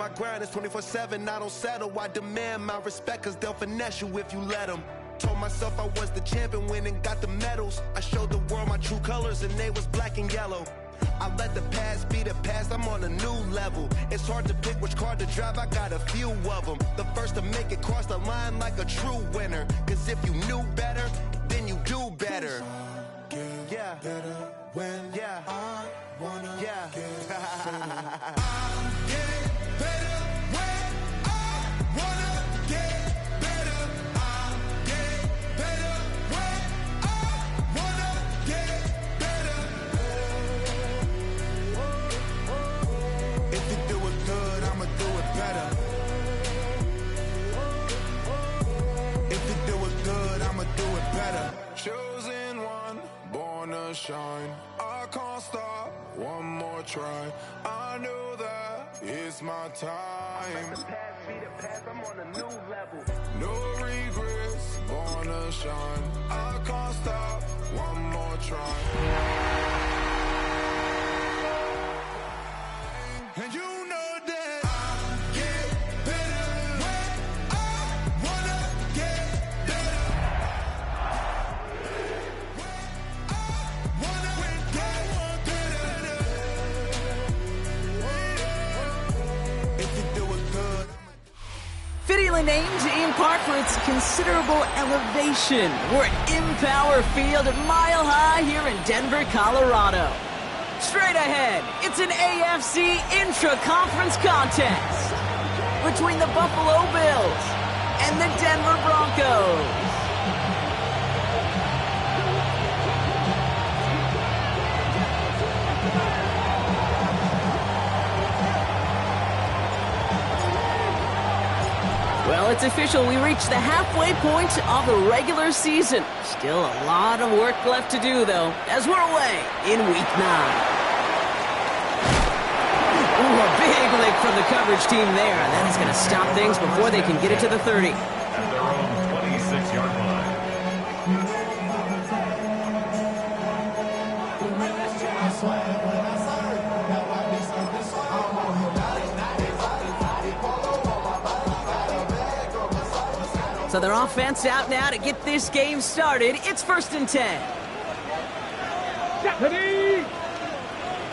my grind, it's 24/7, I don't settle. I demand my respect, cause they'll finesse you if you let them. Told myself I was the champion, went and got the medals. I showed the world my true colors, and they was black and yellow. I let the past be the past, I'm on a new level. It's hard to pick which car to drive, I got a few of them. The first to make it cross the line like a true winner. Cause if you knew better, then you do better. Yeah. Better when I wanna get better. I'm getting better when I wanna get better. I'm getting better when I wanna get better. If you do it good, I'ma do it better. If you do it good, I'ma do it better. Chosen one, born to shine. I can't stop, one more try. I know that it's my time. Let the past be the past, I'm on a new level. No regrets, born to shine. I can't stop, one more try. And you know that I get better when I wanna get better. Fittingly named in part for its considerable elevation. We're at Empower Field at Mile High here in Denver, Colorado. Straight ahead, it's an AFC intra-conference contest between the Buffalo Bills and the Denver Broncos. Well, it's official. We reached the halfway point of the regular season. Still a lot of work left to do, though, as we're away in Week 9. Ooh, a big lick from the coverage team there. That is going to stop things before they can get it to the 30. At their own 26-yard line. So their offense out now to get this game started. It's 1st and 10. Deputy!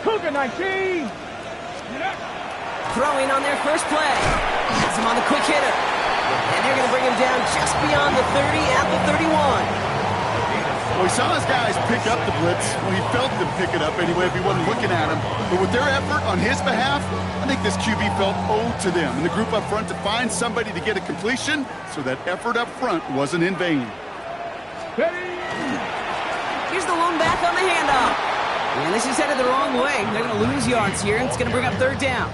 Cougar 19! Throwing on their first play. Has him on the quick hitter. And they're going to bring him down just beyond the 30 at the 31. Well, he saw his guys pick up the blitz. Well, he felt them pick it up anyway if he wasn't looking at him. But with their effort on his behalf, I think this QB felt owed to them and the group up front to find somebody to get a completion, so that effort up front wasn't in vain. Here's the lone back on the handoff. And this is headed the wrong way. They're going to lose yards here, and it's going to bring up 3rd down.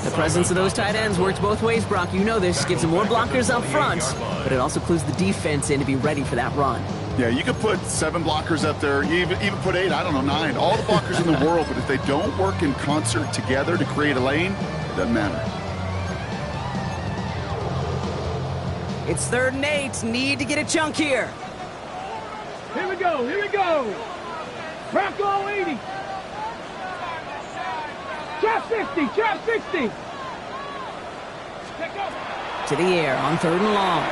The presence of those tight ends works both ways, Brock. You know this. Gives them more blockers up front, but it also clues the defense in to be ready for that run. Yeah, you could put 7 blockers up there, even put 8, I don't know, 9. All the blockers in the world, but if they don't work in concert together to create a lane, it doesn't matter. It's 3rd and 8. Need to get a chunk here. Here we go, here we go! Bronco 80! Trap 60, trap 60! To the air on 3rd and long.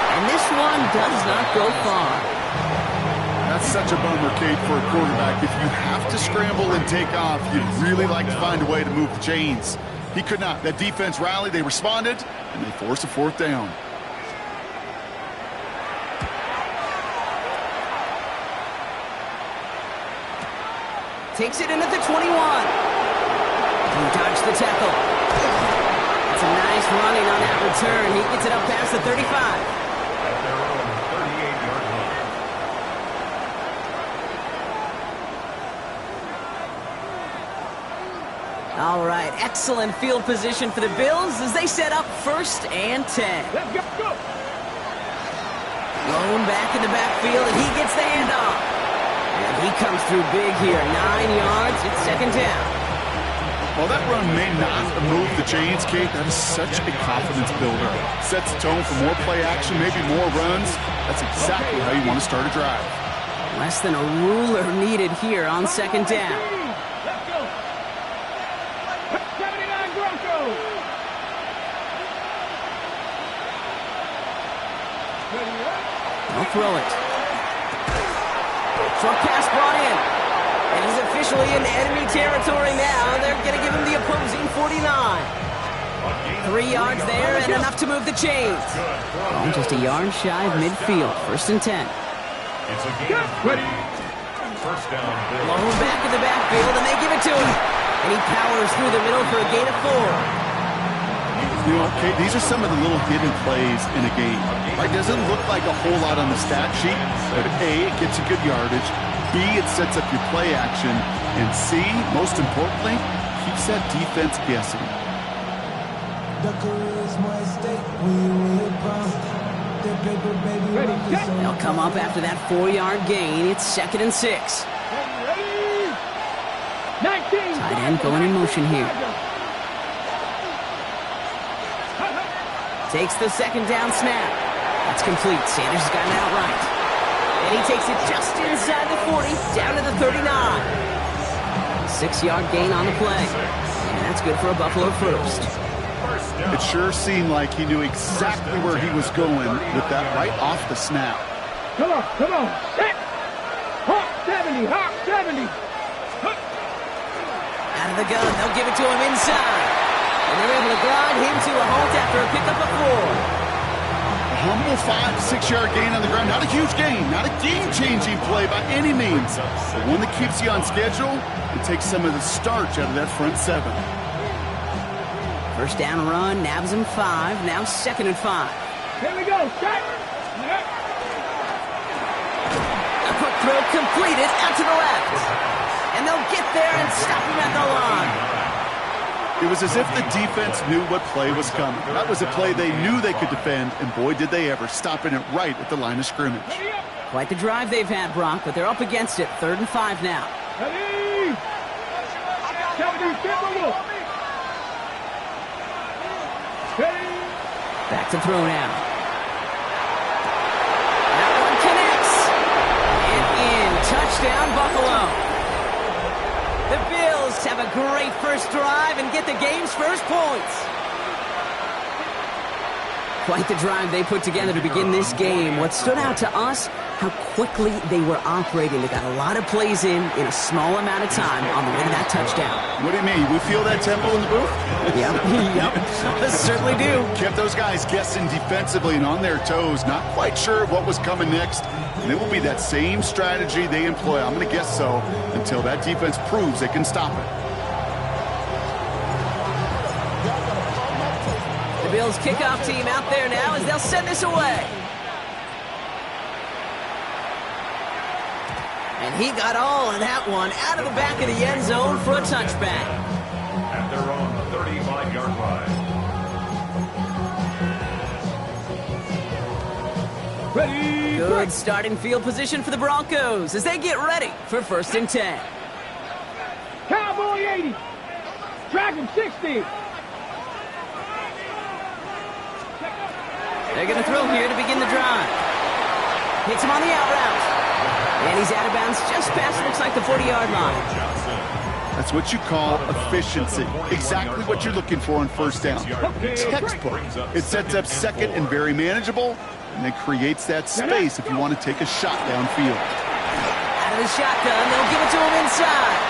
And this one does not go far. That's such a bummer, Kate, for a quarterback. If you have to scramble and take off, you'd really like to find a way to move the chains. He could not. That defense rallied, they responded, and they forced a 4th down. Takes it in at the 21. He dodged the tackle. That's a nice running on that return. He gets it up past the 35. At their own 38-yard line. All right, excellent field position for the Bills as they set up 1st and 10. Let's go! Lone back in the backfield, and he gets the handoff. And he comes through big here. 9 yards, it's 2nd down. Well, that run may not move the chains, Kate. That is such a confidence builder. Sets the tone for more play action, maybe more runs. That's exactly how you want to start a drive. Less than a ruler needed here on 2nd down. they'll throw it. Short pass brought in. And he's officially in enemy territory now. They're going to give him the opposing 49. 3 yards there and enough to move the chains. Oh, just a yard shy of midfield. 1st and 10. It's a game ready. First down, Bill. Blown back in the backfield, and they give it to him. And he powers through the middle for a gain of 4. You know, okay, these are some of the little hidden plays in a game. Right? Doesn't look like a whole lot on the stat sheet, but A, it gets you good yardage. B, it sets up your play action. And C, most importantly, keeps that defense guessing. They'll come up after that 4-yard gain. It's 2nd and 6. 19. Tight end going in motion here. Takes the 2nd down snap. That's complete. Sanders has gotten out right. And he takes it just inside the 40, down to the 39. 6-yard gain on the play. And that's good for a Buffalo first. It sure seemed like he knew exactly where he was going with that right off the snap. Come on, come on. Hawk 70, Hawk 70. Out of the gun, they'll give it to him inside. And they're able to grind him to a halt after a pickup of 4. A humble 5-6-yard gain on the ground. Not a huge gain, not a game-changing play by any means. But one that keeps you on schedule and takes some of the starch out of that front 7. First down run, nabs him 5. Now 2nd and 5. Here we go, shot. A quick throw completed out to the left. And they'll get there and stop him at the line. It was as if the defense knew what play was coming. That was a play they knew they could defend, and boy, did they ever, stopping it right at the line of scrimmage. Quite the drive they've had, Brock, but they're up against it. 3rd and 5 now. Ready. 70, Back to throw now. That one connects. And in. Touchdown, Buffalo. The Bills have a great first drive and get the game's first points. Quite the drive they put together to begin this game. What stood out to us, how quickly they were operating. They got a lot of plays in a small amount of time on the way to that touchdown. What do you mean? We feel that tempo in the booth? Yep, certainly do. Kept those guys guessing defensively and on their toes, not quite sure what was coming next. And it will be that same strategy they employ, I'm going to guess so, until that defense proves they can stop it. The Bills kickoff team out there now as they'll send this away. And he got all of that one out of the back of the end zone for a touchback. At their own 35-yard line. Ready. Good starting field position for the Broncos as they get ready for 1st and 10. Cowboy 80. Dragon 60. They're going to throw here to begin the drive. Hits him on the out route. And he's out of bounds just past, looks like, the 40-yard line. That's what you call efficiency. Exactly what you're looking for on 1st down. Textbook. It sets up 2nd and very manageable, and then creates that space if you want to take a shot downfield. Out of the shotgun, they'll give it to him inside.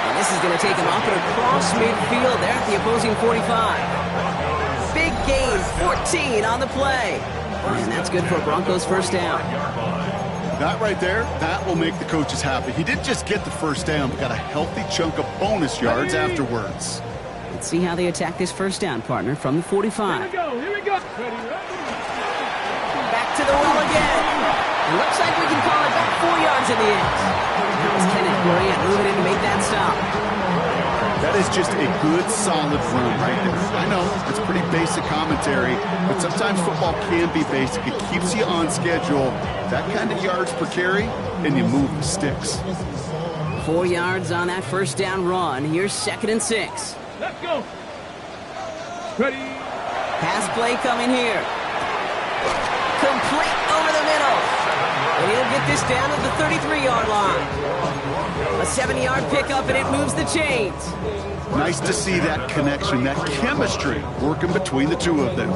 And this is going to take him up and across midfield there at the opposing 45. Big gain, 14 on the play. And that's good for a Broncos 1st down. That right there, that will make the coaches happy. He didn't just get the 1st down, but got a healthy chunk of bonus yards afterwards. Let's see how they attack this 1st down, partner, from the 45. Here we go, here we go. Back to the well again. It looks like we can call it back 4 yards in the end. That was Kenneth Grant moving in to make that stop. That is just a good, solid run right there. I know, it's pretty basic commentary, but sometimes football can be basic. It keeps you on schedule. That kind of yards per carry, and you move the sticks. 4 yards on that 1st down run. Here's 2nd and 6. Let's go. Ready. Pass play coming here. Complete over the middle. And he'll get this down to the 33-yard line. A 70-yard pickup, and it moves the chains. Nice to see that connection, that chemistry working between the two of them.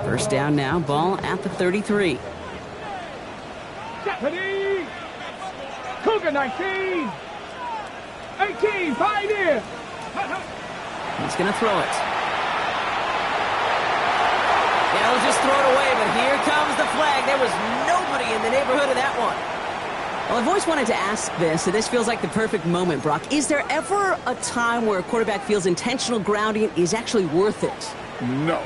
First down now, ball at the 33. Ready? Cougar 19. 18, Pioneer. He's going to throw it. He'll just throw it away, but here comes the flag. There was nobody in the neighborhood of that one. Well, I've always wanted to ask this, and this feels like the perfect moment, Brock. Is there ever a time where a quarterback feels intentional grounding is actually worth it? No.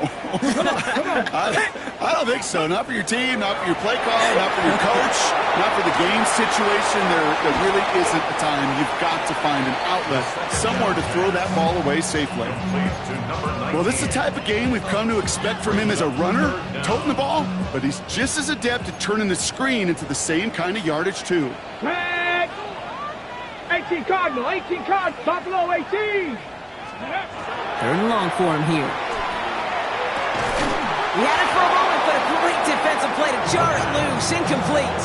I don't think so. Not for your team, not for your play call, not for your coach, not for the game situation. There really isn't a time. You've got to find an outlet somewhere to throw that ball away safely. Well, this is the type of game we've come to expect from him as a runner, toting the ball, but he's just as adept at turning the screen into the same kind of yardage, too. Flag. 18 Cardinal, 18 Cardinal, Buffalo 18. Third and long for him here. He had it for a moment, but a great defensive play to jar it loose. Incomplete.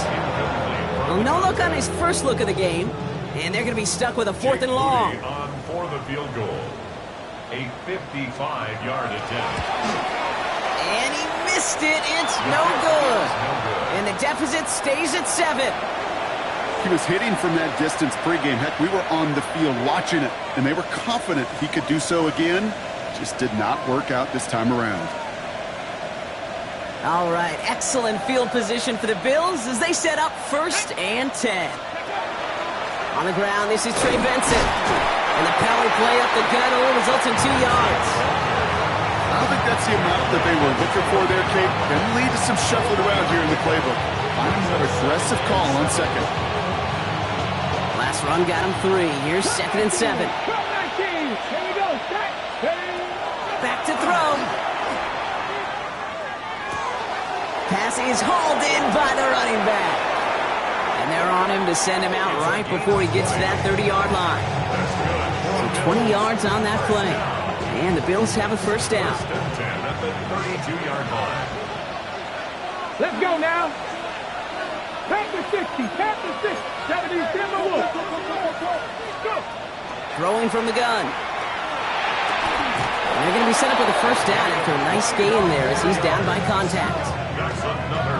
Well, no look on his first look of the game, and they're going to be stuck with a 4th and long. On for the field goal. A 55-yard attempt. And he missed it. It's no good. And the deficit stays at 7. He was hitting from that distance pregame. Heck, we were on the field watching it, and they were confident he could do so again. Just did not work out this time around. All right, excellent field position for the Bills as they set up 1st and 10. On the ground, this is Trey Benson. And the power play up the gut only results in 2 yards. I don't think that's the amount that they were looking for there, Kate. Can lead to some shuffling around here in the playbook. Find a more aggressive call on 2nd. Last run got him 3. Here's 2nd and 7. Here we go. Back to throw. Pass is hauled in by the running back. And they're on him to send him out right before he gets to that 30-yard line. So 20 yards on that play. And the Bills have a 1st down. At the 32-yard line. Let's go now. Panther 60, Panther 60, 70, Timberwolves. Go. Throwing from the gun. And they're going to be set up with a 1st down after a nice gain there as he's down by contact.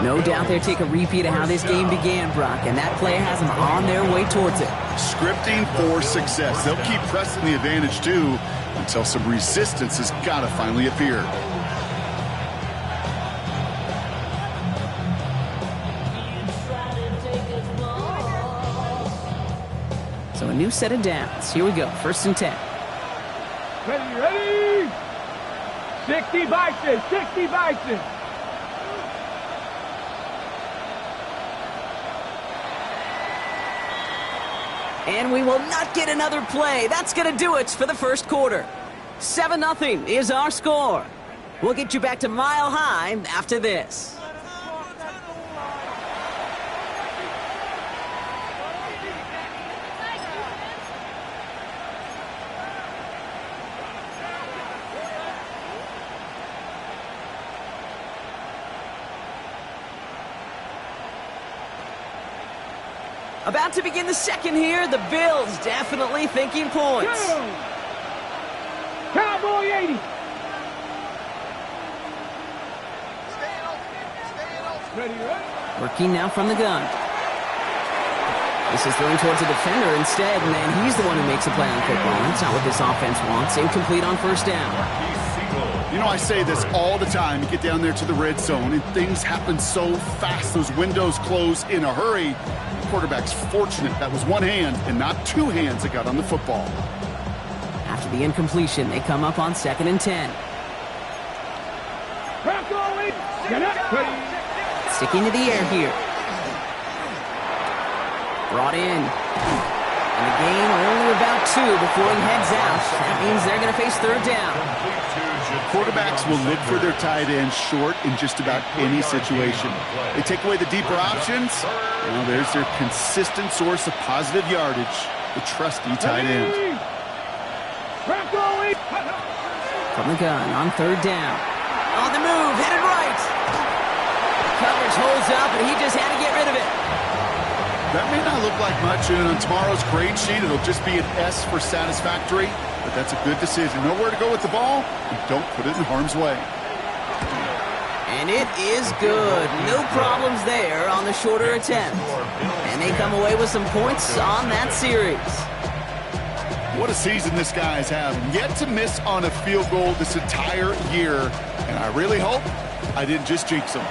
No doubt they'll take a repeat of how this game began, Brock, and that play has them on their way towards it. Scripting for success. They'll keep pressing the advantage, too, until some resistance has got to finally appear. So a new set of downs. Here we go, 1st and 10. Ready? 60 Bison, 60 Bison. And we will not get another play. That's going to do it for the 1st quarter. 7-0 is our score. We'll get you back to Mile High after this. About to begin the 2nd here. The Bills definitely thinking points. Cowboy 80. Ready? Working now from the gun. This is thrown towards a defender instead, and then he's the one who makes a play on football. That's not what this offense wants. Incomplete on 1st down. You know, I say this all the time. You get down there to the red zone, and things happen so fast. Those windows close in a hurry. The quarterback's fortunate that was one hand and not 2 hands that got on the football. After the incompletion, they come up on 2nd and 10. Sticking to the air here. Brought in. And the gain only about 2 before he heads out. That means they're going to face 3rd down. Quarterbacks will look for their tight end short in just about any situation. They take away the deeper options. Well, there's their consistent source of positive yardage, the trusty tight end. From the gun on 3rd down. On the move, headed right. Coverage holds up, and he just had to get rid of it. That may not look like much, and on tomorrow's grade sheet, it'll just be an S for satisfactory. but that's a good decision. Know where to go with the ball, and don't put it in harm's way. And it is good. No problems there on the shorter attempt. And they come away with some points on that series. What a season this guy's having. Yet to miss on a field goal this entire year. And I really hope I didn't just jinx him.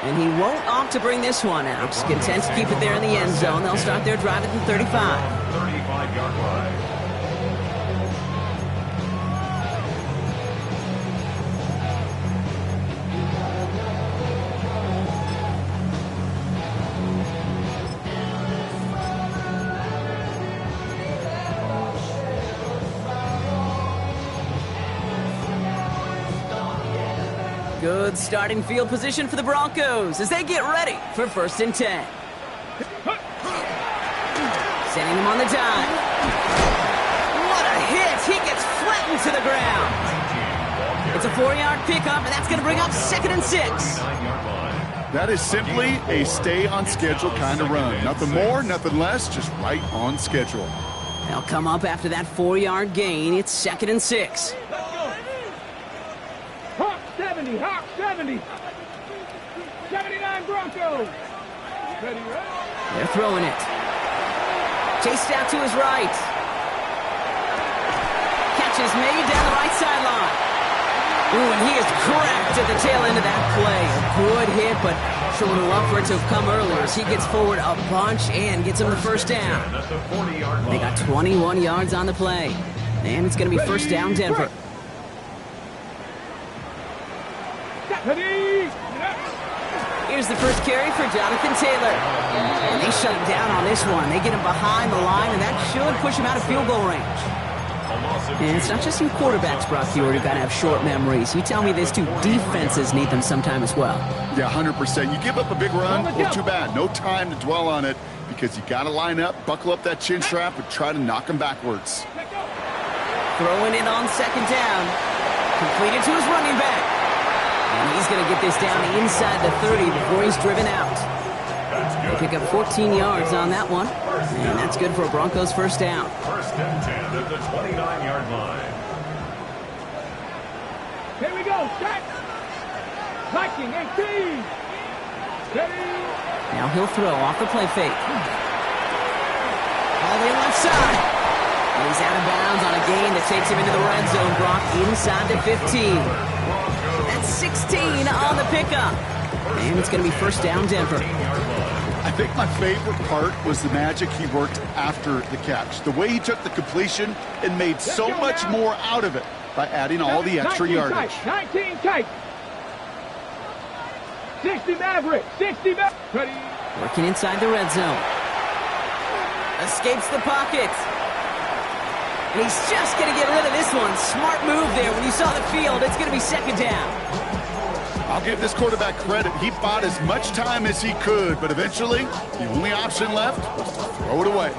And he won't opt to bring this one out. Just content to keep it there in the end zone. They'll start their drive at the 35. 35-yard line. Good starting field position for the Broncos as they get ready for 1st and 10. Sending him on the dime. What a hit! He gets flattened to the ground. It's a 4-yard pickup, and that's going to bring up 2nd and 6. That is simply a stay on schedule kind of run. Nothing more, nothing less, just right on schedule. They'll come up after that 4-yard gain. It's 2nd and 6. Hawk 70, Hawk 70. 79 Broncos. Ready, ready. They're throwing it. Chased out to his right. Catch is made down the right sideline. Ooh, and he is cracked at the tail end of that play. A good hit, but sure would have loved for it to have come earlier as he gets forward a bunch and gets him the 1st down. They got 21 yards on the play. And it's going to be 1st down Denver. Here's the first carry for Jonathan Taylor. And they shut him down on this one. They get him behind the line, and that should push him out of field goal range. And it's not just you quarterbacks, Brock Huard, who got to have short memories. You tell me these two defenses need them sometime as well. Yeah, 100%. You give up a big run, well, too bad. No time to dwell on it because you got to line up, buckle up that chin strap, and try to knock him backwards. Throwing it on 2nd down. Completed to his running back. And he's going to get this down inside the 30 before he's driven out. They pick up 14 yards on that one. And that's good for a Broncos 1st down. 1st and 10 at the 29-yard line. Here we go, set. Viking 18. Ready. Now he'll throw off the play fake. All the way left side. And he's out of bounds on a gain that takes him into the red zone, Brock, inside the 15. That's 16 on the pickup. And it's going to be 1st down Denver. I think my favorite part was the magic he worked after the catch. The way he took the completion and made so much more out of it by adding all the extra yardage. 19 tight. 60 Maverick. 60 Maverick. Ready. Working inside the red zone. Escapes the pocket. And he's just going to get rid of this one. Smart move there. When you saw the field, it's going to be 2nd down. I'll give this quarterback credit. He bought as much time as he could, but eventually, the only option left was to throw it away.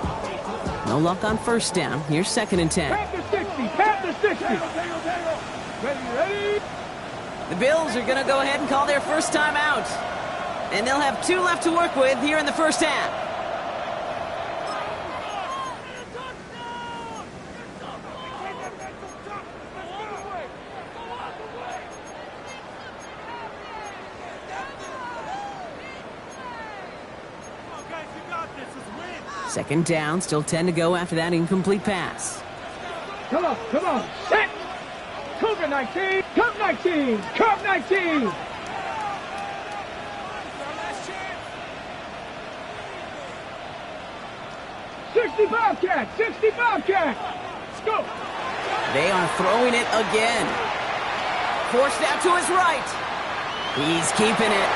No luck on 1st down. Here's 2nd and 10. Tap the 60. Tap the 60. Ready, ready. The Bills are going to go ahead and call their 1st time out. And they'll have 2 left to work with here in the 1st half. Second down, still 10 to go after that incomplete pass. Come on, set. Cougar 19, Cup 19, Cup 19. Bobcat, 60 Bobcat. Let's go. They are throwing it again. Forced out to his right. He's keeping it.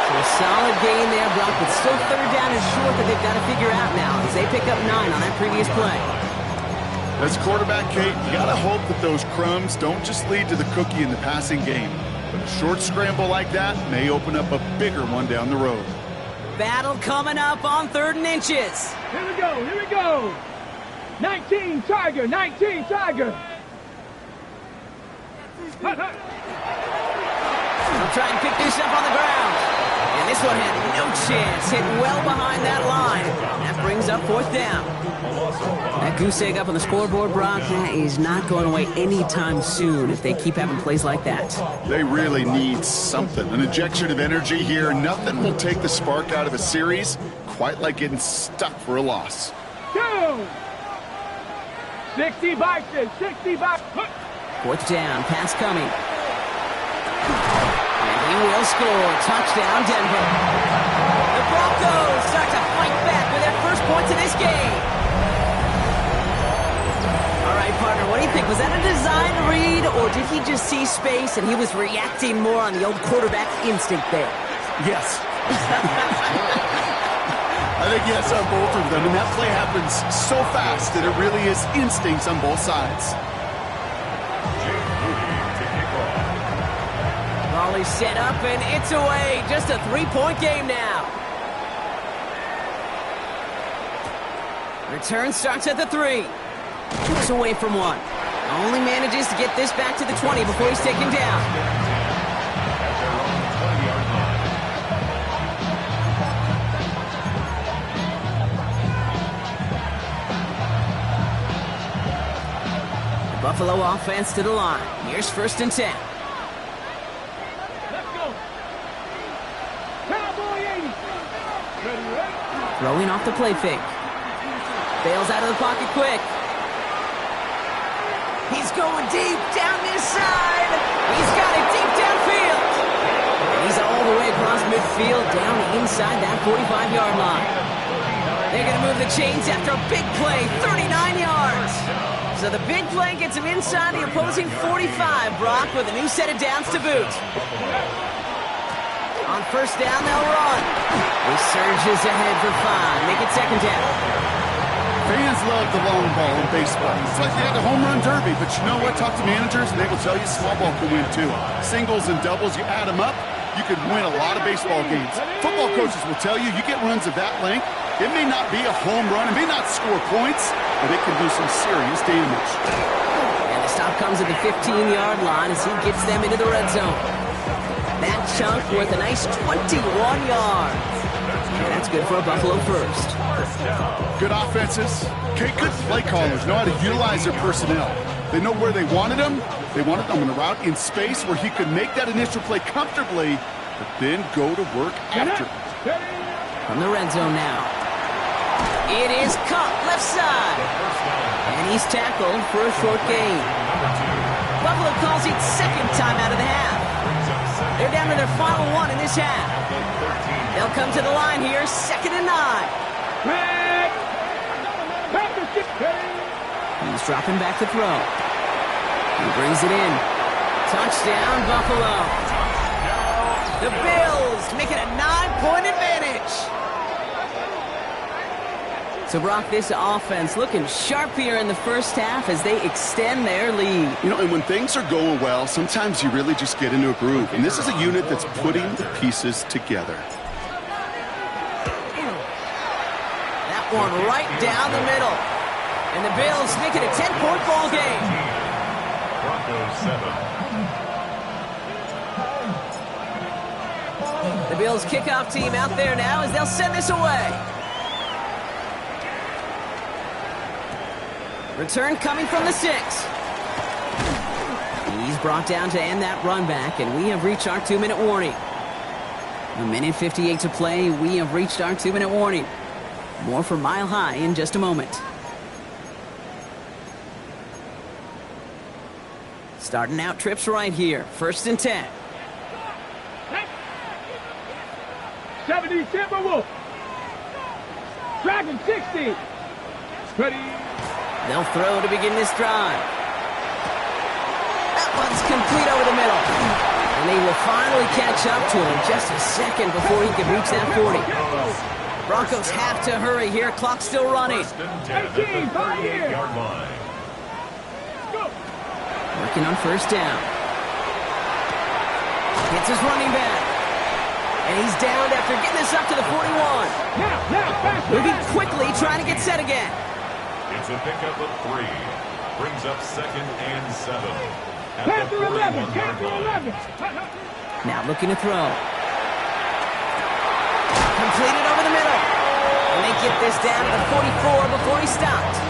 So a solid gain there, Brock, but still 3rd down is short that they've got to figure out now as they pick up 9 on that previous play. As quarterback, Kate, you got to hope that those crumbs don't just lead to the cookie in the passing game. But a short scramble like that may open up a bigger one down the road. Battle coming up on 3rd and inches. Here we go, here we go. 19 Tiger, 19 Tiger. They'll try and pick this up on the ground. And this one had no chance. Hit well behind that line. That brings up 4th down. That goose egg up on the scoreboard, Brock, that is not going away anytime soon if they keep having plays like that. They really need something. An injection of energy here. Nothing will take the spark out of a series quite like getting stuck for a loss. 60 boxes, 60 boxes. 4th down, pass coming. And he will score. Touchdown, Denver. The Broncos start to fight back with their first points of this game. All right, partner, what do you think? Was that a design read, or did he just see space and he was reacting more on the old quarterback instinct there? Yes. I think yes on both of them, and that play happens so fast that it really is instincts on both sides. Ball is set up, and it's away. Just a 3-point game now. Return starts at the 3. Keeps away from 1. Only manages to get this back to the 20 before he's taken down. Buffalo offense to the line. Here's 1st and 10. Let's go. Cowboy 80. Throwing off the play fake. Bails out of the pocket quick. He's going deep down this side. He's got it deep downfield. And he's all the way across midfield down inside that 45-yard line. They're going to move the chains after a big play, 39 yards. So the big play gets him inside the opposing 45, Brock, with a new set of downs to boot. On 1st down, they'll run. He surges ahead for 5. Make it 2nd down. Fans love the long ball in baseball. It's like they had the home run derby, but you know what? Talk to managers, and they will tell you small ball can win too. Singles and doubles, you add them up, you could win a lot of baseball games. Football coaches will tell you get runs of that length, it may not be a home run, it may not score points, but it can do some serious damage. And the stop comes at the 15-yard line as he gets them into the red zone. That chunk worth a nice 21 yards. And that's good for a Buffalo first. Good offenses. Okay, good play callers know how to utilize their personnel. They know where they wanted them. They wanted them on the route in space where he could make that initial play comfortably, but then go to work after. From the red zone now. It is Cup, left side. And he's tackled for a short gain. Buffalo calls it 2nd time out of the half. They're down to their final 1 in this half. They'll come to the line here, 2nd and 9. He's dropping back to throw. He brings it in. Touchdown, Buffalo. The Bills make it a 9-point advantage. So, Brock, this offense looking sharp here in the first half as they extend their lead. You know, and when things are going well, sometimes you really just get into a groove. And this is a unit that's putting the pieces together. That one right down the middle. And the Bills make it a 10-point ball game. Broncos 7. The Bills kickoff team out there now as they'll send this away. Return coming from the 6. He's brought down to end that run back, and we have reached our 2-minute warning. 1:58 to play. We have reached our 2-minute warning. More for Mile High in just a moment. Starting out trips right here. 1st and 10. 70 Timberwolf. Dragon 60. Ready. They'll throw to begin this drive. That one's complete over the middle. And they will finally catch up to him in just a second before he can reach that 40. Broncos have to hurry here. Clock's still running. 18, 5 years. Working on 1st down. Hits his running back. And he's downed after getting this up to the 41. Now, Moving quickly, trying to get set again. It's a pickup of 3. Brings up 2nd and 7. Panther 11, Panther 11. Now looking to throw. Completed over the middle. And they get this down to the 44 before he stopped.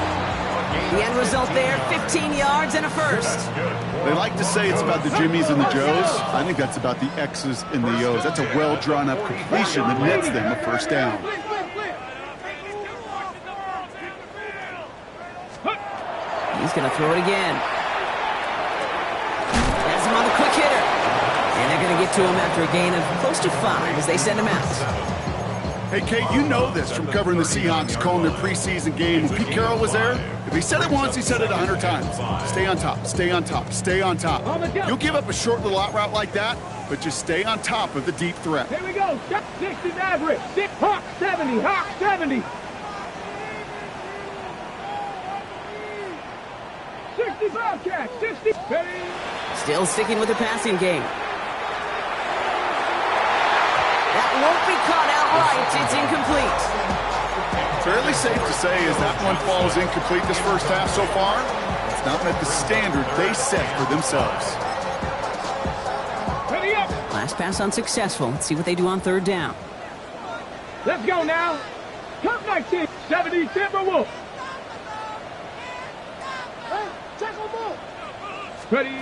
The end result there, 15 yards and a first. They like to say it's about the Jimmies and the Joes. I think that's about the X's and the O's. That's a well-drawn-up completion that nets them a first down. He's going to throw it again. That's him on the quick hitter. And they're going to get to him after a gain of close to 5 as they send him out. Hey, Kate, you know this from covering the Seahawks, calling their preseason game. When Pete Carroll was there, if he said it once, he said it 100 times. Stay on top, stay on top, stay on top. You'll give up a short little out route like that, but just stay on top of the deep threat. Here we go. 60 average. Hawk 70. Hawk 70. 65 catch. 60. Still sticking with the passing game. That won't be caught outright. It's incomplete. Fairly safe to say as that one falls incomplete this first half so far, it's not met the standard they set for themselves. Ready up. Last pass unsuccessful. Let's see what they do on third down. Let's go now. Cup 19. 70 Timberwolves. Ready.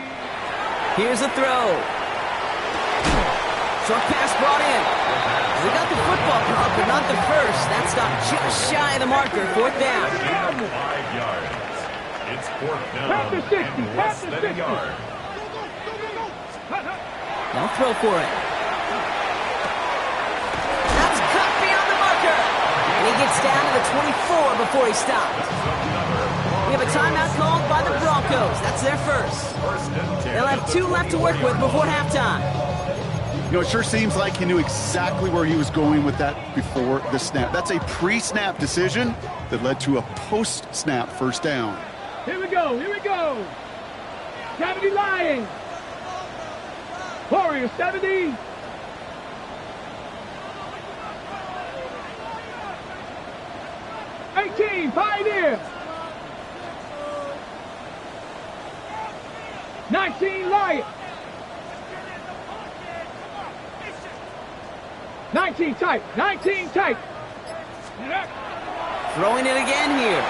Here's a throw. Short pass brought in. We got the football caught, but not the first. That stopped just shy of the marker. Fourth down. 5 yards. It's fourth down. Past the 60. Past the 60. Yard. They'll throw for it. That's cut beyond the marker. And he gets down to the 24 before he stopped. We have a timeout called by the Broncos. That's their first. They'll have 2 left to work with before halftime. You know, it sure seems like he knew exactly where he was going with that before the snap. That's a pre-snap decision that led to a post-snap first down. Here we go. Here we go. 70 Lions. Warriors 70. Pioneer. 19 Lions. 19 tight. 19 tight. Throwing it again here.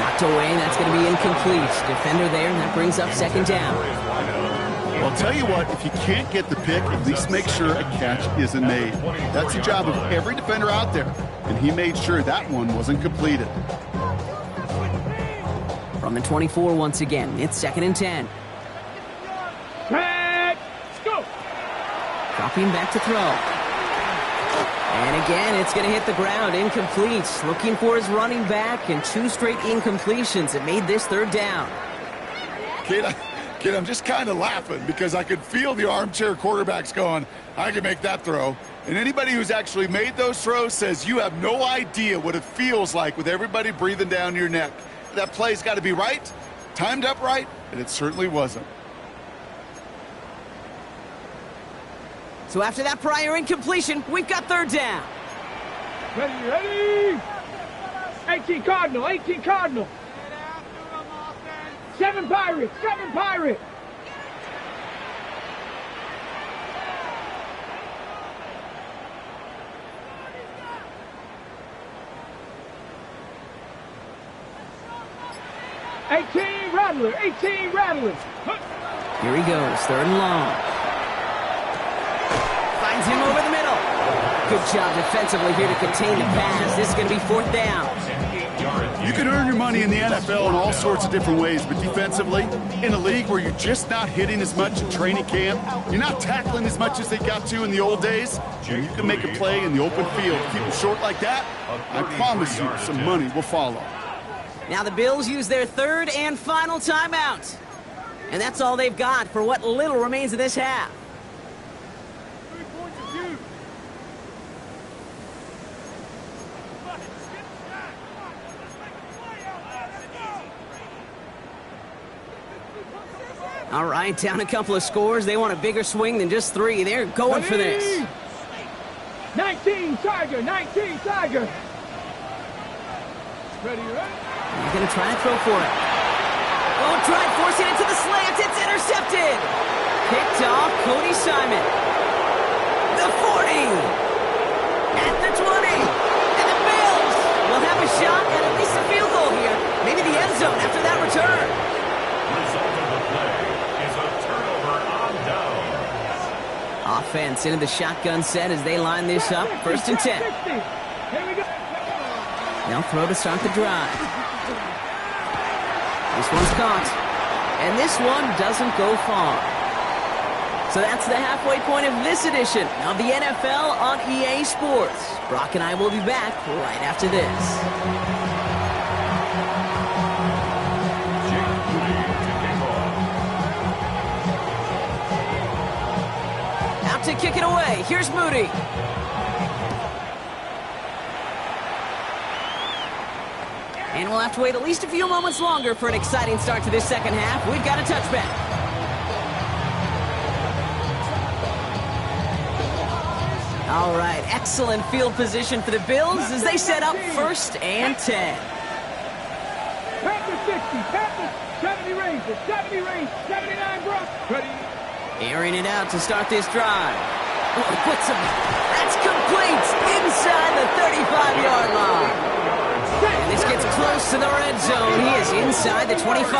Knocked away, and that's going to be incomplete. Defender there, and that brings up second down. Well, I'll tell you what, if you can't get the pick, at least make sure a catch isn't made. That's the job of every defender out there, and he made sure that one wasn't completed. From the 24 once again, it's 2nd and 10. Let's go. Dropping back to throw. And again, it's going to hit the ground, incomplete. Looking for his running back, and 2 straight incompletions. It made this third down. Kid, I'm just kind of laughing because I could feel the armchair quarterbacks going, I can make that throw. And anybody who's actually made those throws says you have no idea what it feels like with everybody breathing down your neck. That play's got to be right, timed up right, and it certainly wasn't. So after that prior incompletion, we've got third down. Ready. 18 Cardinal. 18 Cardinal. 7 Pirates. 7 Pirates. Rattler. 18 Rattler. Here he goes, 3rd and long. Finds him over the middle. Good job defensively here to contain the pass. This is going to be 4th down. You can earn your money in the NFL in all sorts of different ways, but defensively, in a league where you're just not hitting as much in training camp, you're not tackling as much as they got to in the old days, and you can make a play in the open field. Keep them short like that, I promise you some money will follow. Now the Bills use their 3rd and final timeout. And that's all they've got for what little remains of this half. All right, down a couple of scores. They want a bigger swing than just 3. They're going for this. 19 Tiger. 19 Tiger. Ready? He's going to try and throw for it. Oh, try and force it into the slant. It's intercepted. Picked off Cody Simon. The 40. At the 20. And the Bills will have a shot at least a field goal here. Maybe the end zone after that return. Result of the play is a turnover on downs. Offense into the shotgun set as they line this up. 1st and 10. Here we go. They'll throw to start the drive. This one's caught. And this one doesn't go far. So that's the halfway point of this edition of the NFL on EA Sports. Brock and I will be back right after this. Jake Moody to kick off. Out to kick it away. Here's Moody. And we'll have to wait at least a few moments longer for an exciting start to this second half. We've got a touchback. All right, excellent field position for the Bills as they set up 1st and 10. Panthers 60, Panthers 70 Rangers, 70 Rangers, 79 Brock. Ready? Airing it out to start this drive. That's complete inside the 35-yard line. And this gets close to the red zone. He is inside the 25. A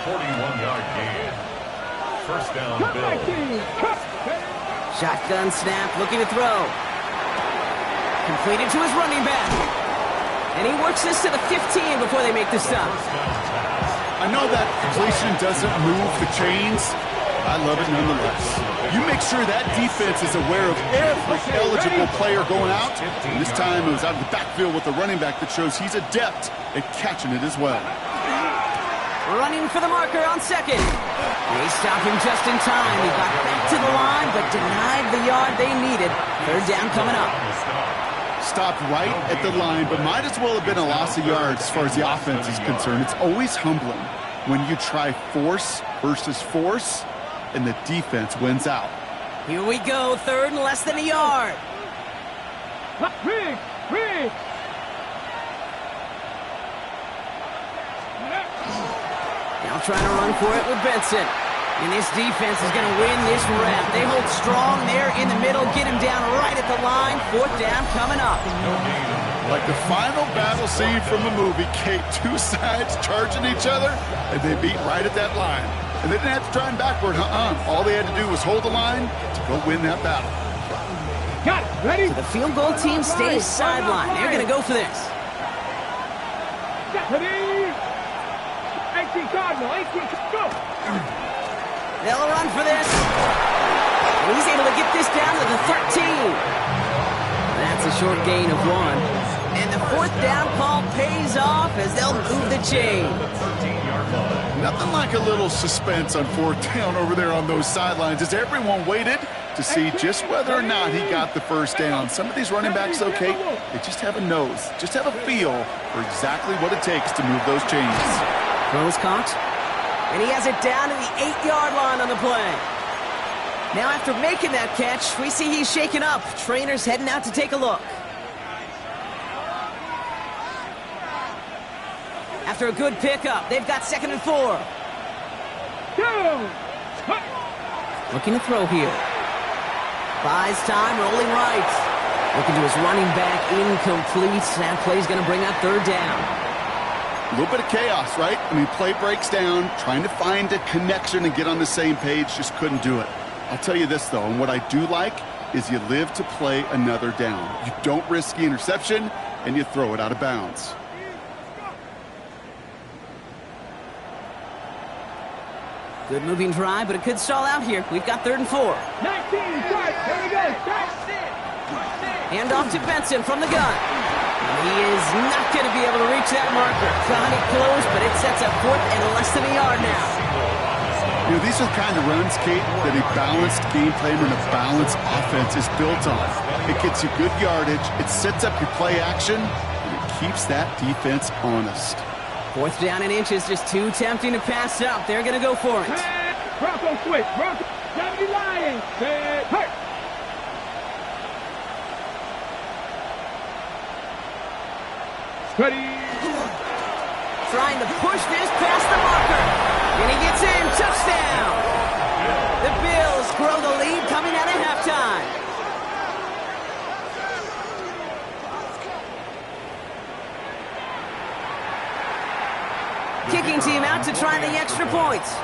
41-yard gain. 1st down, Bills. Shotgun snap, looking to throw. Completed to his running back. And he works this to the 15 before they make the stop. I know that completion doesn't move the chains. I love it nonetheless. You make sure that defense is aware of every eligible player going out. And this time it was out of the backfield with a running back that shows he's adept at catching it as well. Running for the marker on 2nd. They stop him just in time. He got back to the line, but denied the yard they needed. 3rd down coming up. Stopped right at the line, but might as well have been a loss of yards as far as the offense is concerned. It's always humbling when you try force versus force, and the defense wins out. Here we go, 3rd and less than a yard. Rig. Now trying to run for it with Benson. And this defense is going to win this rep. They hold strong there in the middle, get him down right at the line. 4th down coming up. Like the final battle scene from a movie, Kate, 2 sides charging each other, and they beat right at that line. And they didn't have to try and backward, All they had to do was hold the line to go win that battle. Got it. Ready? So the field goal team stays sideline. They're going to go for this. Ready? 18 Cardinal, 18, go! They'll run for this. And he's able to get this down to the 13. That's a short gain of 1. And the 4th down call pays off as they'll move the chain. Nothing like a little suspense on 4th down over there on those sidelines as everyone waited to see just whether or not he got the 1st down. Some of these running backs, okay, they just have a nose, just have a feel for exactly what it takes to move those chains. Throws caught. And he has it down to the 8-yard line on the play. Now after making that catch, we see he's shaken up. Trainer's heading out to take a look. After a good pickup, they've got 2nd and 4. Looking to throw here. Buys time, rolling right. Looking to his running back, incomplete. That play's going to bring up 3rd down. A little bit of chaos, right? I mean, play breaks down, trying to find a connection and get on the same page, just couldn't do it. I'll tell you this, though, and what I do like is you live to play another down. You don't risk the interception, and you throw it out of bounds. Good moving drive, but it could stall out here. We've got 3rd and 4. 19, start. Here we go. Start. Hand off to Benson from the gun. And he is not going to be able to reach that marker. Got it close, but it sets up 4th and less than a yard now. You know, these are the kind of runs, Kate, that a balanced game plan and a balanced offense is built on. It gets you good yardage, it sets up your play action, and it keeps that defense honest. 4th down and inches, just too tempting to pass up. They're going to go for it. Bronco switch. Bronco 70 Lions. Hurt. Ready. Trying to push this past the marker. And he gets in. Touchdown. The Bills grow the lead coming out of halftime. Kicking team out to try the extra points.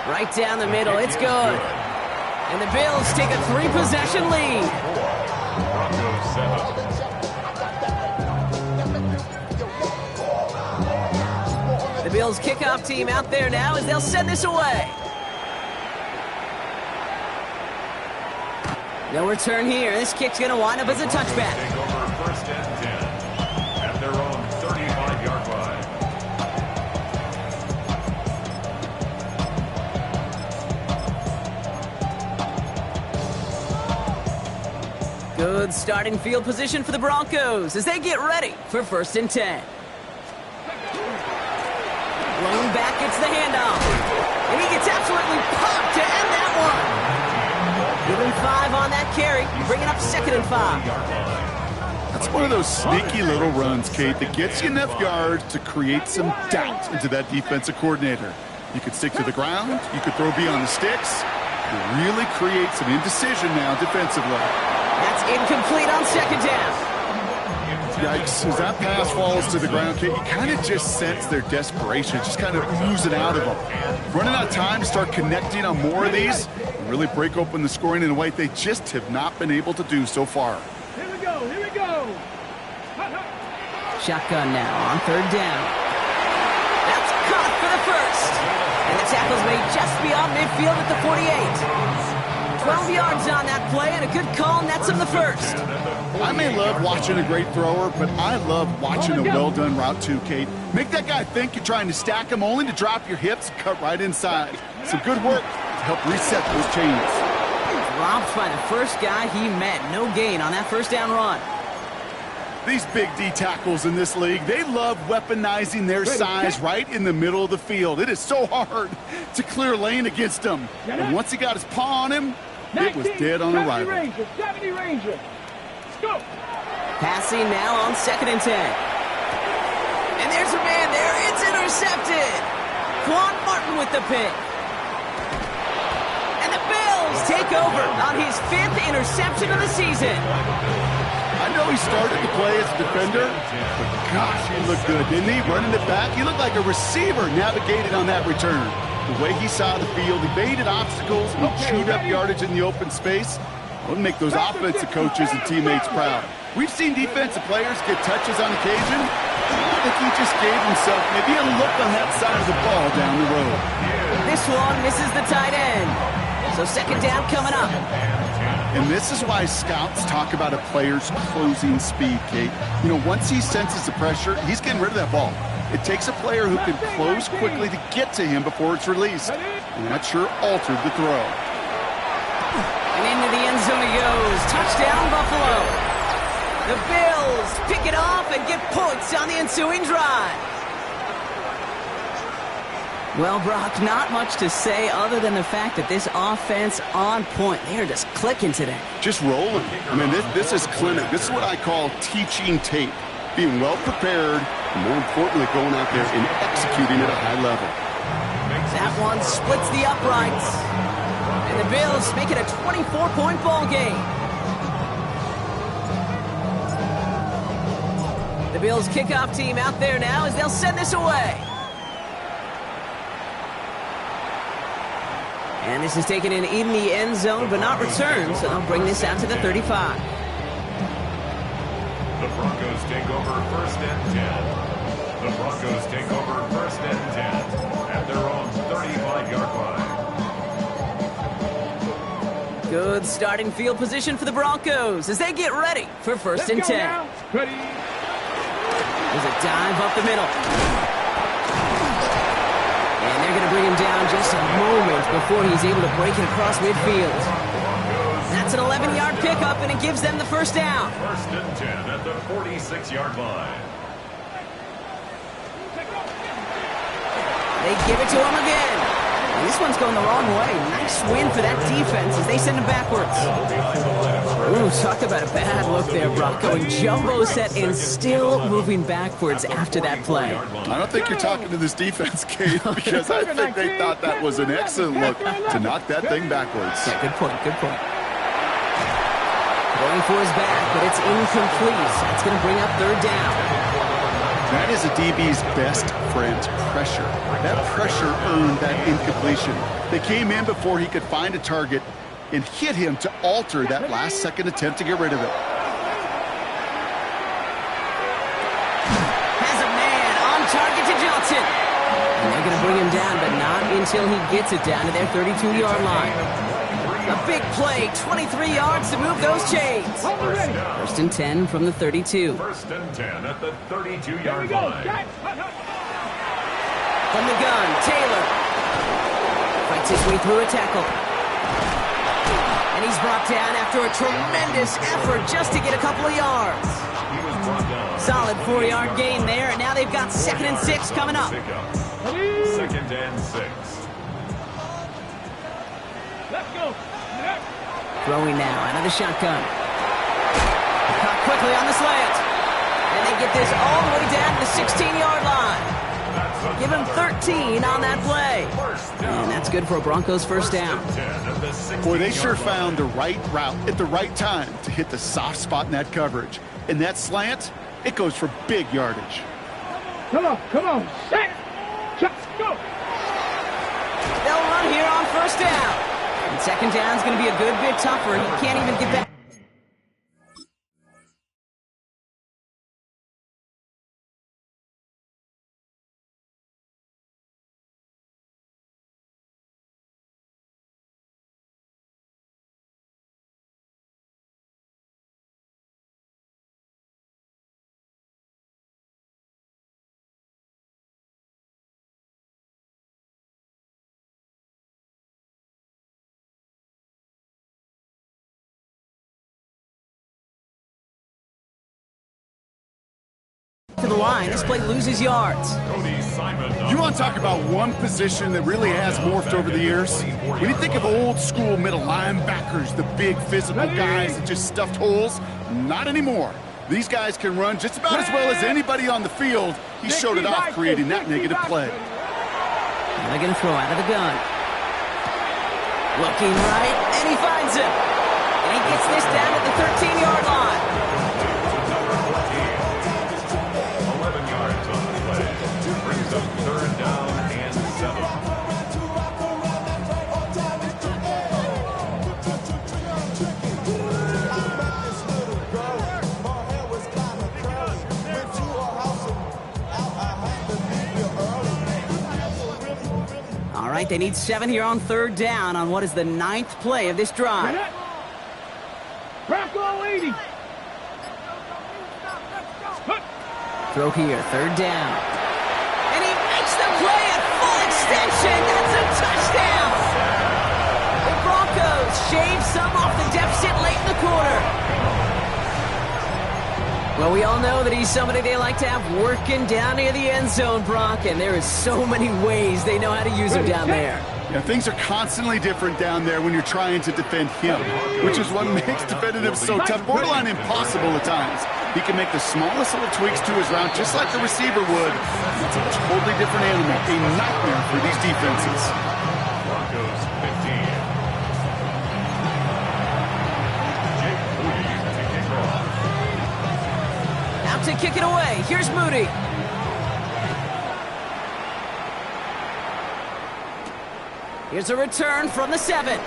Right down the middle, it's good. And the Bills take a 3-possession lead. Broncos 7. The Bills kickoff team out there now as they'll send this away. No return here. This kick's going to wind up as a touchback. Take over first and 10 at their own 35-yard line. Good starting field position for the Broncos as they get ready for first and 10. Rolling back, gets the handoff. And he gets absolutely popped to end that one. Give him 5 on that carry, bringing up 2nd and 5. That's one of those sneaky little runs, Kate, that gets you enough yards to create some doubt into that defensive coordinator. You could stick to the ground, you could throw beyond the sticks. You really create some indecision now defensively. That's incomplete on 2nd down. Yikes, as that pass falls to the ground, Kate, you kind of just sense their desperation, just kind of oozing out of them. Running out of time to start connecting on more of these and really break open the scoring in a way they just have not been able to do so far. Here we go, here we go. Shotgun now on 3rd down. That's caught for the first. And the tackle's made just beyond midfield at the 48. 12 yards on that play, and a good call nets him the first. I may love watching a great thrower, but I love watching a well-done route too, Kate. Make that guy think you're trying to stack him only to drop your hips and cut right inside. Some good work to help reset those chains. Dropped by the first guy he met. No gain on that first down run. These big D tackles in this league, they love weaponizing their size right in the middle of the field. It is so hard to clear lane against them. And once he got his paw on him, it was dead on arrival. 70 Ranger. Let's go. Passing now on 2nd and 10. And there's a man there. It's intercepted. Quan Martin with the pick. And the Bills take over on his 5th interception of the season. I know he started the play as a defender, but gosh, he looked good, didn't he? Running it back, he looked like a receiver navigated on that return. The way he saw the field, he baited obstacles and chewed up yardage in the open space. Wouldn't make those offensive coaches and teammates proud. We've seen defensive players get touches on occasion. I think he just gave himself maybe a look on that side of the ball down the road. This one misses the tight end. So 2nd down coming up. And this is why scouts talk about a player's closing speed, Kate. You know, once he senses the pressure, he's getting rid of that ball. It takes a player who can close quickly to get to him before it's released. And that sure altered the throw. And into the end zone he goes. Touchdown, Buffalo. The Bills pick it off and get points on the ensuing drive. Well, Brock, not much to say other than the fact that this offense on point. They are just clicking today. Just rolling. I mean, this is clinic. This is what I call teaching tape. Being well prepared, and more importantly, going out there and executing at a high level. That one splits the uprights. And the Bills make it a 24-point ball game. The Bills kickoff team out there now as they'll send this away. And this is taken in the end zone, but not returned, so they'll bring this out to the 35. The Broncos take over first and 10. The Broncos take over first and 10 at their own 35-yard line. Good starting field position for the Broncos as they get ready for first and 10. Ready. There's a dive up the middle. And they're going to bring him down just a moment before he's able to break it across midfield. That's an 11-yard pickup, and it gives them the first down. First and 10 at the 46-yard line. They give it to him again. And this one's going the wrong way. Nice win for that defense as they send him backwards. Ooh, talk about a bad look there, Brock. Going jumbo set and still moving backwards after that play. I don't think you're talking to this defense, Kate, because I think they thought that was an excellent look to knock that thing backwards. Yeah, good point, good point. Going for his back, but it's incomplete. That's going to bring up 3rd down. That is a DB's best friend, pressure. That pressure earned that incompletion. They came in before he could find a target and hit him to alter that last-second attempt to get rid of it. Has a man on target to Johnson. And they're going to bring him down, but not until he gets it down to their 32-yard line. A big play, 23 yards to move those chains. First and 10 from the 32. First and 10 at the 32-yard line. From the gun, Taylor fights his way through a tackle. And he's brought down after a tremendous effort just to get a couple of yards. He was brought down. Solid 4-yard gain there, and now they've got 2nd and 6 coming up. Second and 6. Let's go. Throwing now out of the shotgun. Caught quickly on the slant. And they get this all the way down to the 16-yard line. Give him 13 on that play. And that's good for a Broncos first down. Boy, they sure found the right route at the right time to hit the soft spot in that coverage. And that slant, it goes for big yardage. Come on. Set. Go. They'll run here on first down. And second down's going to be a good bit tougher. He can't even get back. To the line, this play loses yards. You want to talk about one position that really has morphed over the years? When you think of old school middle linebackers, the big physical guys that just stuffed holes, not anymore. These guys can run just about as well as anybody on the field. He showed it off creating that negative play. And they're going to throw out of the gun. Looking right, and he finds him. And he gets this down at the 13-yard line. 11 yards on the play. Brings up third down and 7. All right, they need 7 here on third down on what is the 9th play of this drive. Bronco 80. Throw here, third down. And he makes the play at full extension. That's a touchdown. The Broncos shave some off the deficit late in the quarter. Well, we all know that he's somebody they like to have working down near the end zone, Brock, and there is so many ways they know how to use him down there. Yeah, things are constantly different down there when you're trying to defend him, which is what makes defending him so tough, borderline impossible at times. He can make the smallest little tweaks to his route, just like the receiver would. It's a totally different animal, a nightmare for these defenses. Broncos 15. Jake Moody to kick off. Out to kick it away. Here's Moody. Here's a return from the 7.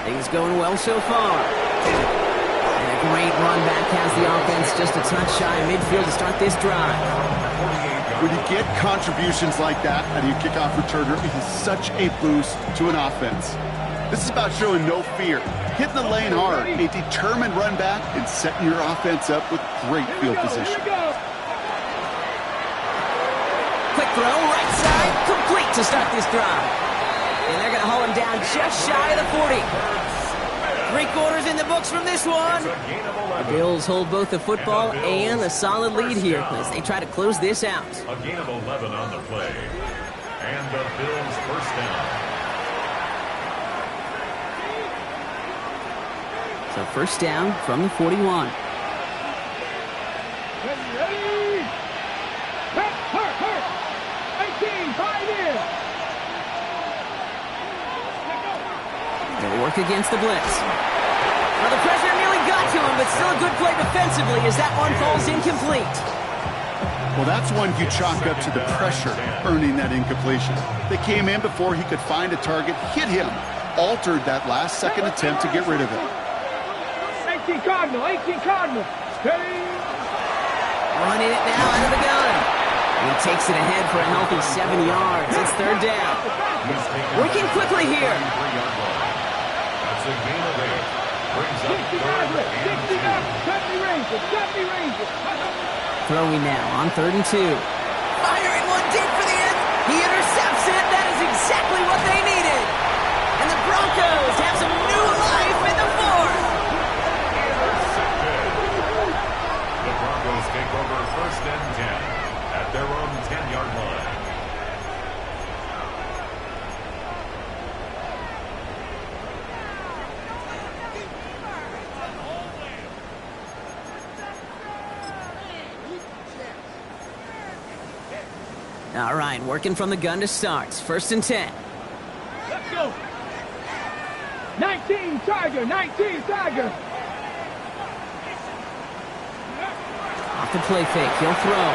Things going well so far. And a great run back has the offense just a touch shy of midfield to start this drive. When you get contributions like that out of your kickoff returner, it is such a boost to an offense. This is about showing no fear, hitting the lane hard, a determined run back, and setting your offense up with great field position. Quick throw, right side, complete to start this drive. And they're going to haul him down just shy of the 40. 3 quarters in the books from this one. The Bills hold both the football and a solid lead here as they try to close this out. A gain of 11 on the play. And the Bills first down. So first down from the 41. They'll work against the blitz. Well, the pressure nearly got to him, but still a good play defensively as that one falls incomplete. Well, that's one you chalk up to the pressure earning that incompletion. They came in before he could find a target, hit him, altered that last-second attempt to get rid of it. 18 Cardinal, 18 Cardinal. Steady. Running it now out of the gun. He takes it ahead for a healthy 7 yards. It's third down. Working quickly here. That's a gain of 8. Brings up 60 yards, 70 ranges, 70 ranges. Throwing now on 3rd and 2. Firing one deep for the end. He intercepts it. That is exactly what they needed. And the Broncos have some new life in the fourth. The Broncos take over 1st and 10 at their own 10-yard line. All right, working from the gun to start. 1st and 10. Let's go. 19 Tiger, 19 Tiger. Off the play fake, he'll throw.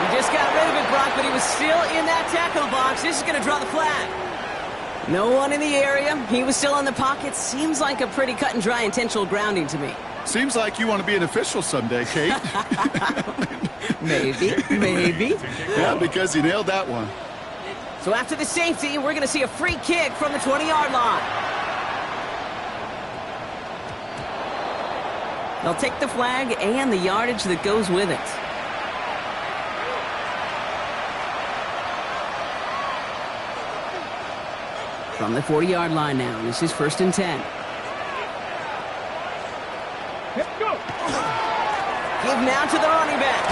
He just got rid of it, Brock, but he was still in that tackle box. This is going to draw the flag. No one in the area. He was still in the pocket. Seems like a pretty cut and dry intentional grounding to me. Seems like you want to be an official someday, Kate. Maybe. Yeah, because you nailed that one. So after the safety, we're going to see a free kick from the 20-yard line. They'll take the flag and the yardage that goes with it. From the 40-yard line now, this is 1st and 10. Let's go. Give now to the running back.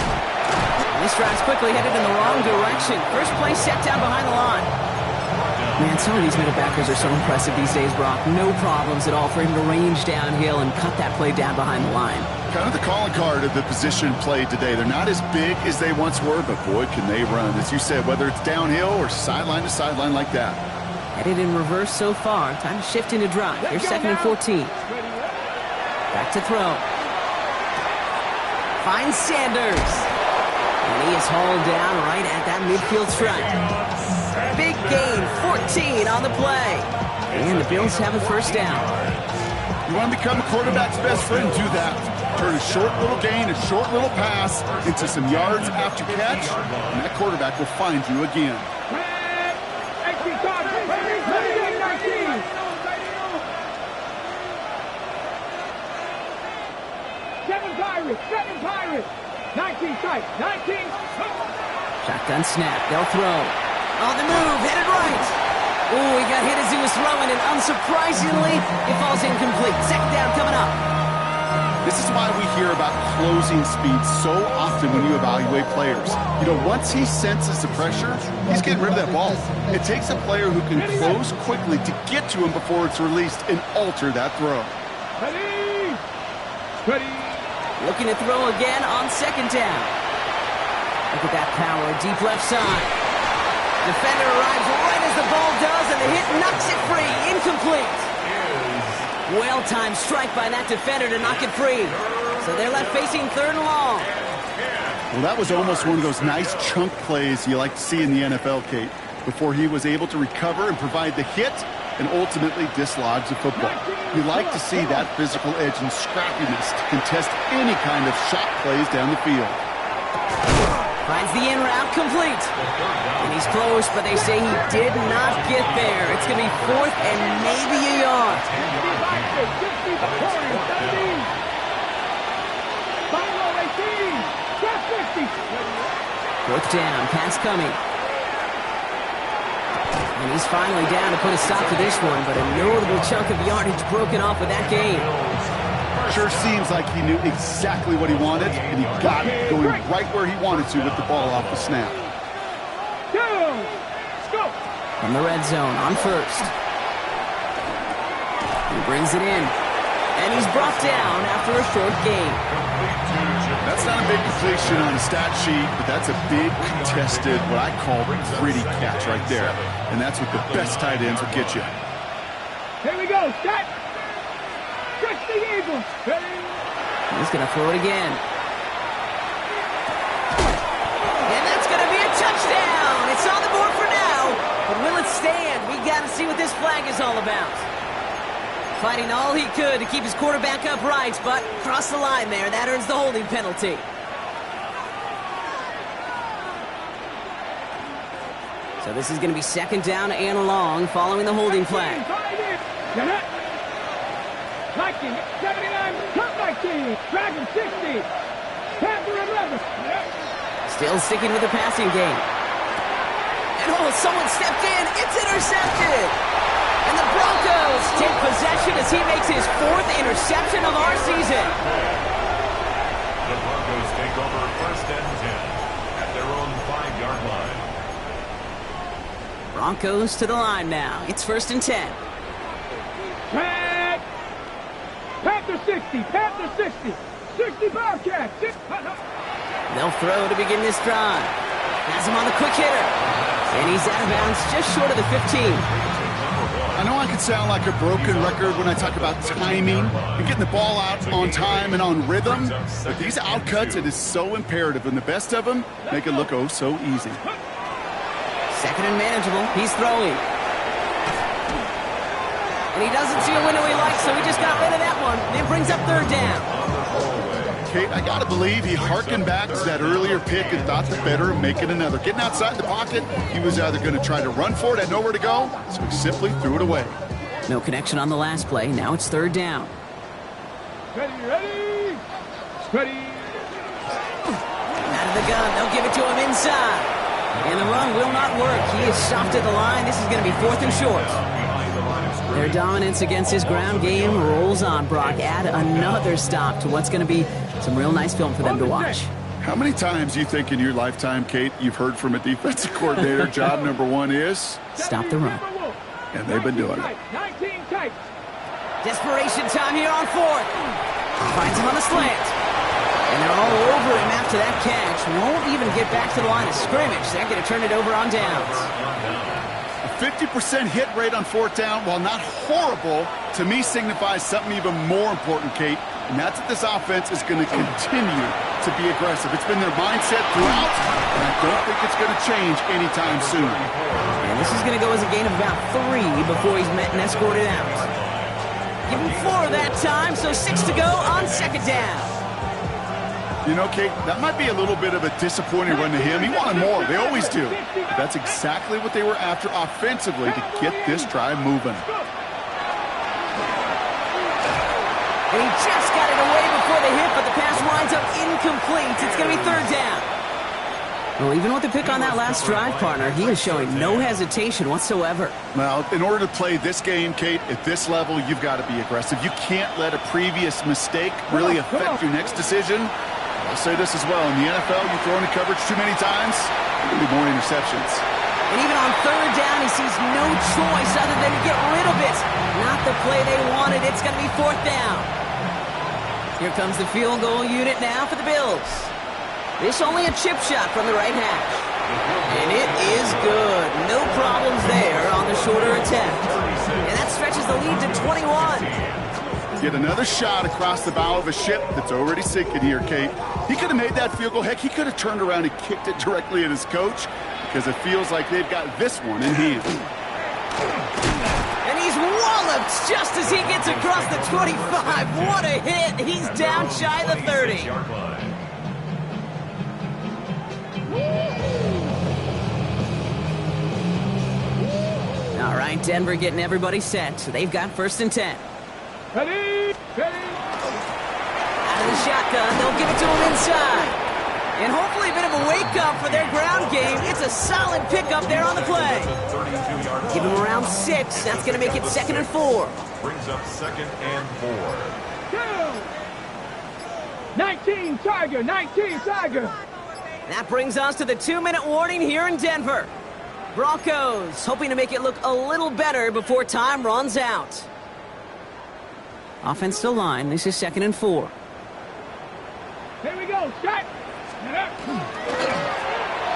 And this drive's quickly headed in the wrong direction. First play set down behind the line. Man, some of these middle backers are so impressive these days, Brock. No problems at all for him to range downhill and cut that play down behind the line. Kind of the calling card of the position played today. They're not as big as they once were, but boy, can they run. As you said, whether it's downhill or sideline to sideline like that. Headed in reverse so far. Time to shift into drive. Here's 2nd and 14. Back to throw. Finds Sanders. And he is hauled down right at that midfield stripe. Big gain, 14 on the play. And the Bills have a 1st down. You want to become a quarterback's best friend, do that. Turn a short little gain, a short little pass into some yards after catch, and that quarterback will find you again. 7 Pirates. 19 tight. 19. Shotgun snap. They'll throw. On the move. Headed right. Ooh, he got hit as he was throwing, and unsurprisingly, it falls incomplete. 2nd down coming up. This is why we hear about closing speed so often when you evaluate players. You know, once he senses the pressure, he's getting rid of that ball. It takes a player who can close quickly to get to him before it's released and alter that throw. Ready. Ready. Looking to throw again on 2nd down. Look at that power, deep left side. Defender arrives right as the ball does, and the hit knocks it free. Incomplete. Well-timed strike by that defender to knock it free. So they're left facing 3rd and long. Well, that was almost one of those nice chunk plays you like to see in the NFL, Kate, before he was able to recover and provide the hit and ultimately dislodge the football. You like to see that physical edge and scrappiness to contest any kind of shot plays down the field. Finds the in route complete. And he's close, but they say he did not get there. It's going to be 4th and maybe a yard. Fourth down, pass coming. And he's finally down to put a stop to this one, but a notable chunk of yardage broken off with that game. Sure seems like he knew exactly what he wanted, and he got it going right where he wanted to with the ball off the snap. From the red zone on 1st. He brings it in. And he's brought down after a short gain. That's not a big completion on a stat sheet, but that's a big contested, what I call gritty catch right there. And that's what the best tight ends will get you. Here we go. Set. Stretch the eagle. He's going to throw it again. And that's going to be a touchdown. It's on the board for now. But will it stand? We got to see what this flag is all about. Fighting all he could to keep his quarterback upright, but crossed the line there. That earns the holding penalty. So this is going to be second down and long following the holding flag. 19, 79, top 19, Dragon 60, Panther 11. Still sticking with the passing game. And oh, someone stepped in. It's intercepted. And the Broncos take possession as he makes his 4th interception of our season. The Broncos take over first and 10 at their own 5-yard line. Broncos to the line now. It's first and 10. Tag. Panther 60, Panther 60, 60 Bobcat. They'll throw to begin this drive. Has him on the quick hitter. And he's out of bounds just short of the 15. I know I can sound like a broken record when I talk about timing and getting the ball out on time and on rhythm, but these outcuts, it is so imperative, and the best of them make it look oh so easy. Second and manageable. He's throwing. And he doesn't see a window he likes, so he just got rid of that one. And it brings up third down. Kate, I got to believe he harkened back to that earlier pick and thought the better of making another. Getting outside the pocket, he was either going to try to run for it, had nowhere to go, so he simply threw it away. No connection on the last play. Now it's third down. Ready. Ready. Out of the gun. They'll give it to him inside. And the run will not work. He is stopped at the line. This is going to be 4th and short. Their dominance against his ground game rolls on, Brock. Add another stop to what's going to be some real nice film for them to watch. How many times do you think in your lifetime, Kate, you've heard from a defensive coordinator, job number 1 is? Stop the run. And they've been doing it. 19 tight. Desperation time here on 4th. Finds him on the slant. And they're all over him after that catch. Won't even get back to the line of scrimmage. They're going to turn it over on downs. 50% hit rate on 4th down, while not horrible, to me signifies something even more important, Kate, and that's that this offense is going to continue to be aggressive. It's been their mindset throughout, and I don't think it's going to change anytime soon. And this is going to go as a gain of about 3 before he's met and escorted out. Give him 4 that time, so 6 to go on second down. You know, Kate, that might be a little bit of a disappointing run to him. He wanted more. They always do. But that's exactly what they were after offensively to get this drive moving. And he just got it away before the hit, but the pass winds up incomplete. It's going to be third down. Well, even with the pick on that last drive, partner, he is showing no hesitation whatsoever. Well, in order to play this game, Kate, at this level, you've got to be aggressive. You can't let a previous mistake really affect your next decision. I'll say this as well. In the NFL, you throw into coverage too many times, there'll be more interceptions. And even on third down, he sees no choice other than to get rid of it. Not the play they wanted. It's going to be 4th down. Here comes the field goal unit now for the Bills. This only a chip shot from the right hash. And it is good. No problems there on the shorter attempt. And that stretches the lead to 21. Get another shot across the bow of a ship that's already sinking here, Kate. He could have made that field goal. Heck, he could have turned around and kicked it directly at his coach because it feels like they've got this one in hand. And he's walloped just as he gets across the 25. What a hit. He's down shy of the 30. All right, Denver getting everybody set. They've got first and 10. Ready. Out of the shotgun, they'll give it to him inside. And hopefully a bit of a wake-up for their ground game. It's a solid pickup there on the play. Give him around 6. That's going to make it 2nd and 4. Brings up 2nd and 4. 19 Tiger. That brings us to the 2-minute warning here in Denver. Broncos hoping to make it look a little better before time runs out. Offense to line. This is 2nd and 4. Here we go. Shot.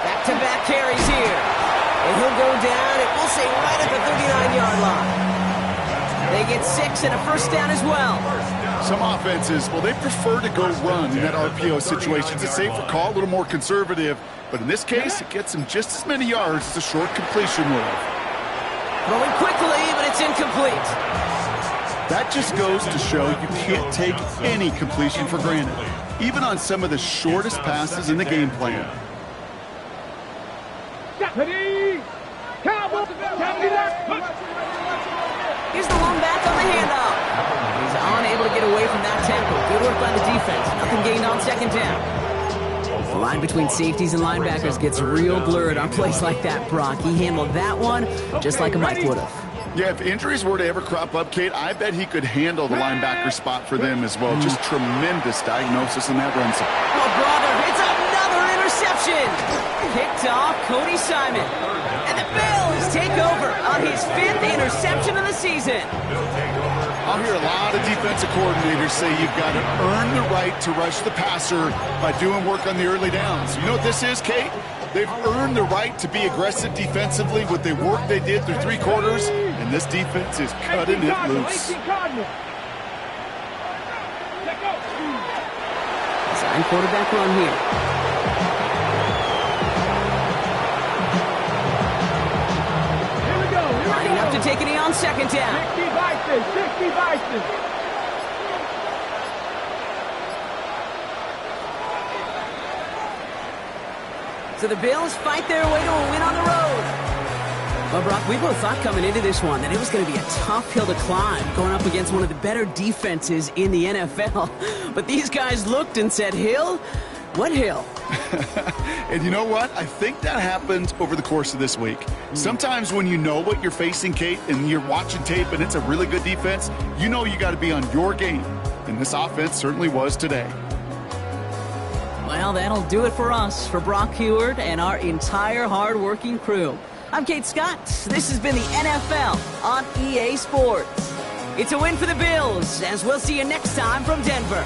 Back-to-back carries here. And he'll go down, and we'll say right at the 39-yard line. They get 6 and a first down as well. Some offenses, well, they prefer to go run in that RPO situation. It's a safer call, a little more conservative. But in this case, it gets him just as many yards as a short completion would have. Throwing quickly, but it's incomplete. That just goes to show you can't take any completion for granted, even on some of the shortest passes in the game plan. Here's the long back on the handoff. He's unable to get away from that tackle. Good work by the defense. Nothing gained on second down. The line between safeties and linebackers gets real blurred on plays like that, Brock. He handled that one just like a Mike would have. Yeah, if injuries were to ever crop up, Kate, I bet he could handle the linebacker spot for them as well. Just tremendous diagnosis in that run. Oh, brother, it's another interception. Picked off Cody Simon. And the Bills take over on his 5th interception of the season. I'll hear a lot of defensive coordinators say you've got to earn the right to rush the passer by doing work on the early downs. You know what this is, Kate? They've earned the right to be aggressive defensively with the work they did through 3 quarters, and this defense is cutting it loose. Sign quarterback run here. Lining up to take it on second down. 60 Bison. So the Bills fight their way to a win on the road. Well, Brock, we both thought coming into this one that it was going to be a tough hill to climb, going up against one of the better defenses in the NFL. But these guys looked and said, Hill? What hill? And you know what? I think that happened over the course of this week. Sometimes when you know what you're facing, Kate, and you're watching tape and it's a really good defense, you know you got to be on your game. And this offense certainly was today. Well, that'll do it for us, for Brock Heward and our entire hard-working crew. I'm Kate Scott. This has been the NFL on EA Sports. It's a win for the Bills, as we'll see you next time from Denver.